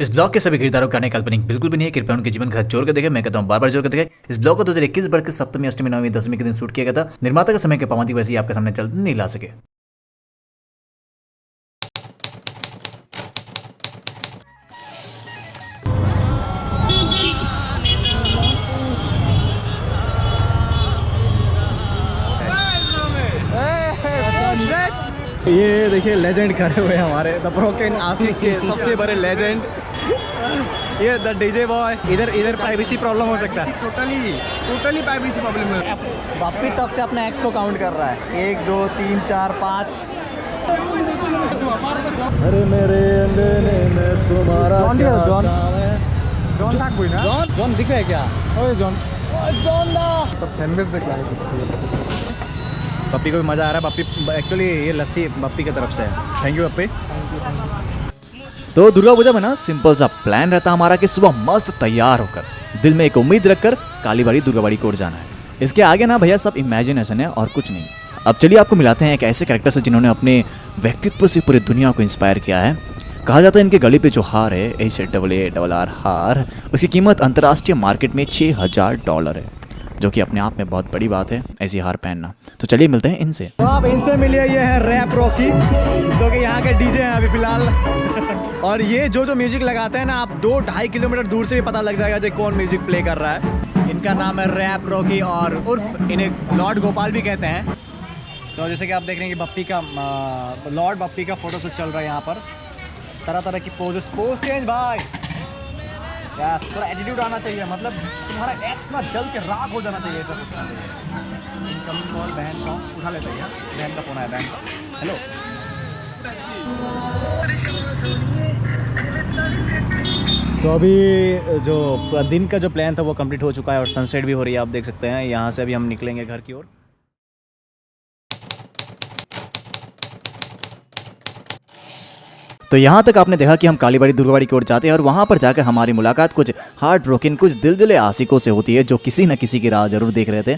इस ब्लॉग के सभी किरदारों का काल्पनिक बिल्कुल भी नहीं है। कृपया उनके जीवन का जोर कर देखें। मैं कहता हूँ बार जोर कर देखें। इस ब्लॉग को 2021 वर्ष के सप्तमी, अष्टमी, नवमी, दशमी के दिन शूट किया गया था। निर्माता का समय के पाबंदी वैसे ही आपके सामने चल नहीं ला सके। ये देखिए लेजेंड खड़े हुए हैं हमारे द ब्रोकन आशिक के सबसे बड़े लेजेंड, ये द डीजे बॉय। इधर प्राइवेसी प्रॉब्लम हो सकता है। टोटली प्राइवेसी प्रॉब्लम है। बापी तब से अपने एक्स को काउंट कर रहा है। 1 2 3 4 5। अरे मेरे अंगने में तुम्हारा जॉन दिख रहा है क्या? ओए जॉन दा फैनबेस देख रहा है। पप्पी को भी मज़ा आ रहा है। पप्पी एक्चुअली ये लस्सी पप्पी की तरफ से है। थैंक यू पप्पी। तो दुर्गा पूजा में ना सिंपल सा प्लान रहता हमारा कि सुबह मस्त तैयार होकर दिल में एक उम्मीद रखकर कालीबाड़ी दुर्गाबाड़ी की ओर जाना है। इसके आगे ना भैया सब इमेजिनेशन है और कुछ नहीं। अब चलिए आपको मिलाते हैं एक ऐसे कैरेक्टर से जिन्होंने अपने व्यक्तित्व से पूरी दुनिया को इंस्पायर किया है। कहा जाता है इनके गले पे जो हार है HAAR हार, उसकी कीमत अंतर्राष्ट्रीय मार्केट में $6000 है, जो कि अपने आप में बहुत बड़ी बात है ऐसी हार पहनना। तो चलिए मिलते हैं इनसे। तो आप इनसे मिलिए। ये है रैप रॉकी, जो कि यहाँ के डीजे हैं अभी फिलहाल। और ये जो म्यूजिक लगाते हैं ना, आप 2-2.5 किलोमीटर दूर से भी पता लग जाएगा कि कौन म्यूजिक प्ले कर रहा है। इनका नाम है रैप रॉकी और उर्फ इन्हें लॉर्ड गोपाल भी कहते हैं। तो जैसे कि आप देख रहे हैं कि बप्पी का लॉर्ड बप्पी का फोटो शूट चल रहा है यहाँ पर। तरह तरह की पोज चेंज भाई। यस, थोड़ा एटीट्यूड आना चाहिए। मतलब तुम्हारा एक्स ना जल के राख हो जाना चाहिए। इनकमिंग कॉल बहन का उठा लेते हैं। बहन का फोन आया, बहन का। हेलो। तो अभी जो दिन का जो प्लान था वो कंप्लीट हो चुका है और सनसेट भी हो रही है, आप देख सकते हैं। यहाँ से अभी हम निकलेंगे घर की ओर। तो यहाँ तक आपने देखा कि हम कालीबाड़ी दुर्गाबाड़ी की ओर जाते हैं और वहाँ पर जाकर हमारी मुलाकात कुछ हार्ट ब्रोकन, कुछ दिलदिले आशिकों से होती है जो किसी न किसी की राह जरूर देख रहे थे।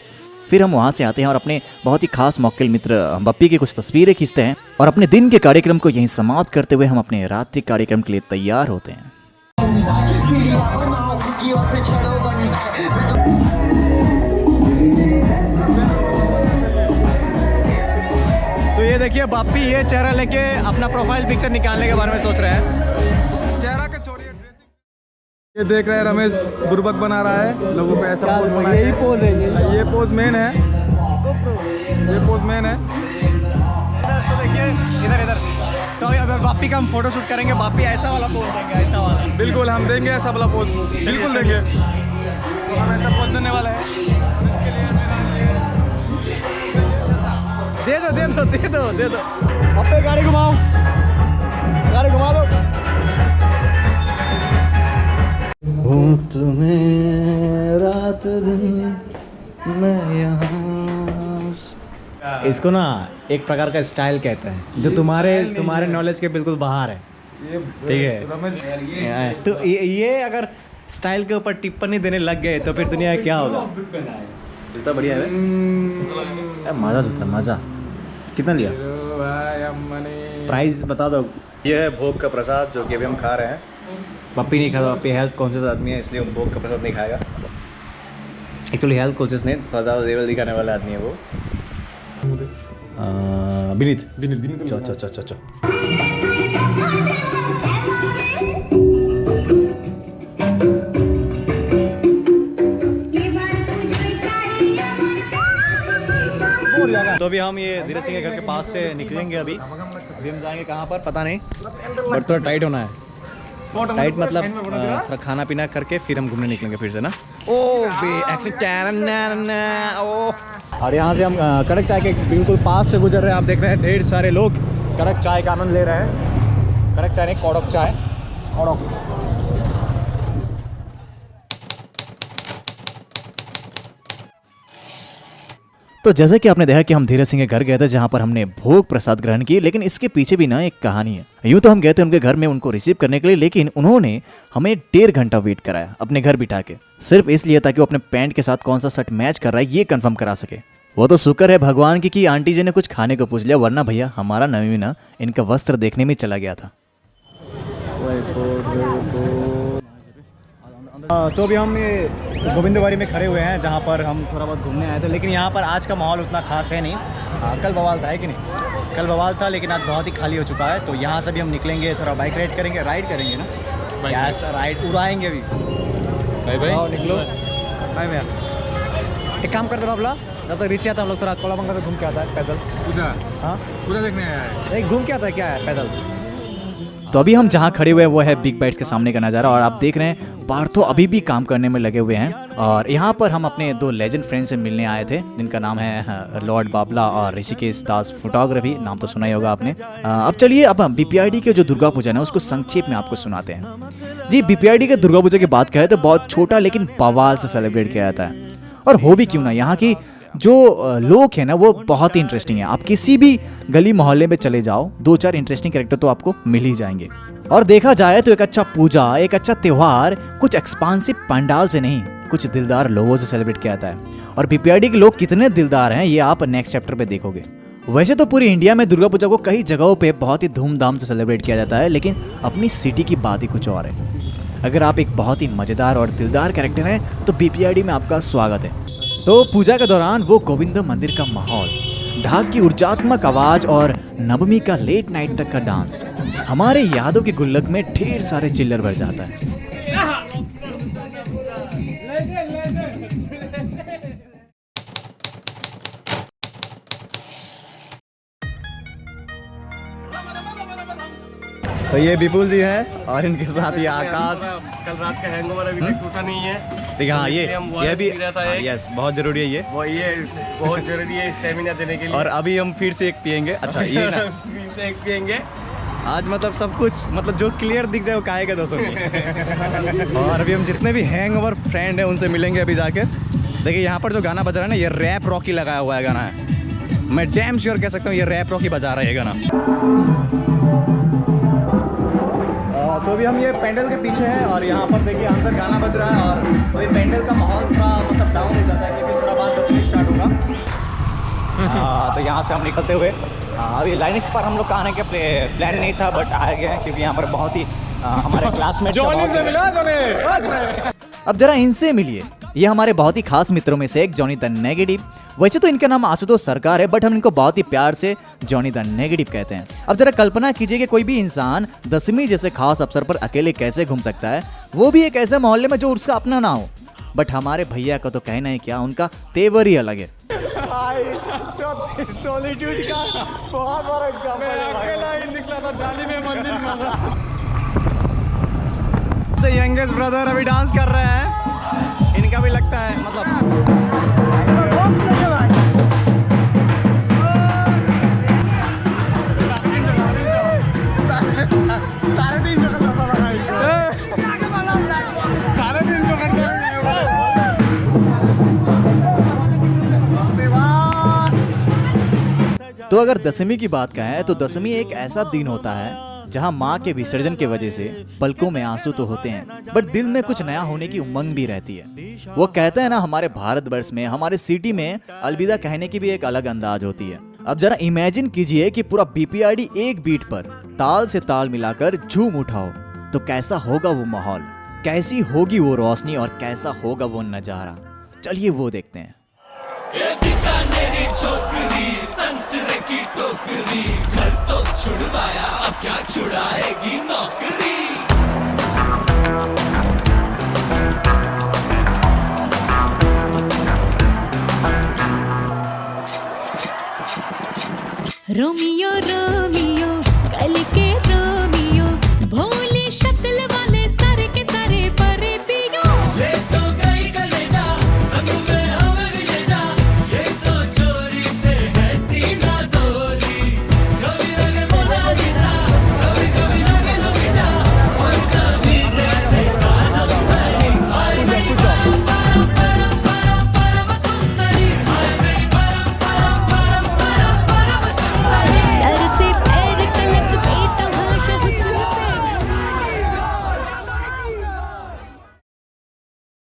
फिर हम वहाँ से आते हैं और अपने बहुत ही खास मौके मित्र बप्पी की कुछ तस्वीरें खींचते हैं और अपने दिन के कार्यक्रम को यहीं समाप्त करते हुए हम अपने रात्रि कार्यक्रम के लिए तैयार होते हैं। ये देखिए बापी ये चेहरा लेके अपना प्रोफाइल पिक्चर निकालने के बारे में सोच रहे हैं। चेहरा का छोड़िए, ड्रेसिंग। ये देख रहे हैं रमेश बुर्बक बना रहा है लोगों पे ऐसा पोज बना। यही पोज है, ये पोज मेन है। ये पोज मेन है। तो देखिए इधर तो अगर बापी का हम फोटो शूट करेंगे, बापी ऐसा वाला पोज देंगे। ऐसा वाला बिल्कुल हम देंगे, ऐसा वाला पोज बिल्कुल देंगे। तो हम ऐसा पोज देने वाला है। दे दो। अपने गाड़ी घुमाओ, गाड़ी घुमा दो। तुम्हें रात दिन मैं यहाँ। इसको ना एक प्रकार का स्टाइल कहते हैं जो तुम्हारे नॉलेज के बिल्कुल बाहर है। ठीक है। तो ये अगर स्टाइल के ऊपर टिप्पणी देने लग गए तो फिर दुनिया क्या होगा। जूता बढ़िया है, मजा जूता मजा। कितना लिया? प्राइस बता दो। ये है भोग का प्रसाद जो कि अभी हम खा रहे हैं। पप्पी नहीं खाता, पप्पी हेल्थ कॉन्शियस आदमी है, इसलिए वो भोग का प्रसाद नहीं खाएगा। एक्चुअली हेल्थ कॉन्शियस नहीं, थोड़ा ज़्यादा लेवल दिखाने वाला आदमी है वो। विनीत चो। तो अभी हम ये धीरे सिंह के घर के पास से निकलेंगे। अभी हम जाएंगे कहाँ पर पता नहीं, बट थोड़ा टाइट होना है। टाइट मतलब थोड़ा खाना पीना करके फिर हम घूमने निकलेंगे फिर से ना। और यहाँ से हम कड़क चाय के बिल्कुल पास से गुजर रहे हैं। आप देख रहे हैं ढेर सारे लोग कड़क चाय का आनंद ले रहे हैं। कड़क चाय नहीं, कड़क चाय, कड़क। तो जैसे कि आपने देखा कि हम धीरे सिंह के घर गए थे जहां पर हमने भोग प्रसाद ग्रहण किए, लेकिन इसके पीछे भी ना एक कहानी है। यूं तो हम गए थे उनके घर में उनको रिसीव करने के लिए, लेकिन उन्होंने हमें 1.5 घंटा वेट कराया अपने घर बिठा के, सिर्फ इसलिए ताकि वो अपने पैंट के साथ कौन सा शर्ट मैच कर रहा है ये कंफर्म करा सके। वो तो शुक्र है भगवान की कि आंटी जी ने कुछ खाने को पूछ लिया, वरना भैया हमारा नवीना इनका वस्त्र देखने में चला गया था। तो अभी हम ये गोविंदवाड़ी में खड़े हुए हैं जहाँ पर हम थोड़ा बहुत घूमने आए थे, लेकिन यहाँ पर आज का माहौल उतना खास है नहीं। कल बवाल था, है कि नहीं? कल बवाल था, लेकिन आज बहुत ही खाली हो चुका है। तो यहाँ से भी हम निकलेंगे, थोड़ा बाइक राइड करेंगे ना, यस राइड उड़ाएंगे अभी। भाई भाई निकलो भाई भैया, एक काम करते बाबला, जब तक ऋषि आता हम लोग थोड़ा कोलाबंगा से घूम के आता है पैदल। पूजा हाँ पूजा देखने आया है। नहीं, घूम के आता है, क्या है पैदल। तो अभी हम जहाँ खड़े हुए हैं वो है बिग बाइट्स के सामने का नज़ारा, और आप देख रहे हैं पार्थो अभी भी काम करने में लगे हुए हैं। और यहाँ पर हम अपने दो लेजेंड फ्रेंड से मिलने आए थे, जिनका नाम है लॉर्ड बाबला और ऋषिकेश दास फोटोग्राफी, नाम तो सुना ही होगा आपने। अब चलिए अब हम बीपीआईडी के जो दुर्गा पूजा है उसको संक्षेप में आपको सुनाते हैं। जी, बीपीआईडी के दुर्गा पूजा की बात करें तो बहुत छोटा लेकिन बवाल से सेलिब्रेट किया जाता है। और हो भी क्यों ना, यहाँ की जो लोग हैं ना वो बहुत ही इंटरेस्टिंग है। आप किसी भी गली मोहल्ले में चले जाओ, 2-4 इंटरेस्टिंग कैरेक्टर तो आपको मिल ही जाएंगे। और देखा जाए तो एक अच्छा पूजा, एक अच्छा त्योहार कुछ एक्सपांसिव पंडाल से नहीं, कुछ दिलदार लोगों से सेलिब्रेट किया जाता है। और बीपीआईडी के लोग कितने दिलदार हैं ये आप नेक्स्ट चैप्टर पे देखोगे। वैसे तो पूरी इंडिया में दुर्गा पूजा को कई जगहों पे बहुत ही धूमधाम से सेलिब्रेट किया जाता है, लेकिन अपनी सिटी की बात ही कुछ और है। अगर आप एक बहुत ही मजेदार और दिलदार कैरेक्टर हैं तो बीपीआईडी में आपका स्वागत है। तो पूजा के दौरान वो गोविंद मंदिर का माहौल, ढाक की ऊर्जात्मक आवाज और नवमी का लेट नाइट तक का डांस हमारे यादों की गुल्लक में ढेर सारे चिल्लर भर जाता है। तो ये विपुल जी है और इनके साथ ये आकाश। कल रात का हैंगओवर अभी तक टूटा नहीं है। देखिए हाँ, ये भी यस बहुत जरूरी है, ये बहुत जरूरी है स्टेमिना देने के लिए। और अभी हम फिर से एक पियेंगे। अच्छा ये ना फिर से एक पियेंगे आज, मतलब सब कुछ, मतलब जो क्लियर दिख जाए वो काहेगा दोस्तों में। और अभी हम जितने भी हैंगओवर फ्रेंड हैं उनसे मिलेंगे अभी जाके। देखिए यहाँ पर जो गाना बज रहा है ना, ये रैप रॉकी लगाया हुआ है गाना है। मैं डैम श्योर कह सकता हूँ ये रैप रॉकी बजा रहा है ये गाना। तो अभी हम ये पेंडल के पीछे हैं और यहाँ पर देखिए अंदर गाना बज रहा है। और अभी पेंडल का माहौल थोड़ा मतलब डाउन हो जाता है क्योंकि थोड़ा बाद 10 बजे स्टार्ट होगा। तो यहाँ से हम निकलते हुए अभी लाइनिक्स पर हम लोग का आने का प्लान नहीं था, बट आ गए क्योंकि यहाँ पर बहुत ही हमारे क्लासमेट। अब जरा इनसे मिलिए, ये हमारे बहुत ही खास मित्रों में से एक जॉनी द नेगेटिव। वैसे तो इनका नाम आशुतोष सरकार है, बट हम इनको बहुत ही प्यार से जॉनी द नेगेटिव कहते हैं। अब जरा कल्पना कीजिए कि कोई भी इंसान दशमी जैसे खास अवसर पर अकेले कैसे घूम सकता है, वो भी एक ऐसे मोहल्ले में जो उसका अपना ना हो। बट हमारे भैया का तो कहना है क्या, उनका तेवर ही अलग है। सॉलिट्यूड का बहुत बड़ा एग्जांपल है। अकेला ही निकला था जाली में मंदिर में। यंगेस्ट ब्रदर अभी डांस कर रहे हैं, इनका भी लगता है मतलब तो अगर दशमी की बात कहें तो दशमी एक ऐसा दिन होता है जहां माँ के विसर्जन की वजह से पलकों में आंसू तो होते हैं, बट दिल में कुछ नया होने की उमंग भी रहती है। वो कहते हैं ना, हमारे भारतवर्ष में, हमारे सिटी में अलविदा कहने की भी एक अलग अंदाज होती है। अब जरा इमेजिन कीजिए कि पूरा बीपीआईडी एक बीट पर ताल से ताल मिलाकर झूम उठाओ, तो कैसा होगा वो माहौल, कैसी होगी वो रोशनी और कैसा होगा वो नजारा। चलिए वो देखते हैं। संतरे की टोकरी, घर तो छुड़वाया, अब क्या छुड़ाएगी नौकरी। Romeo Romeo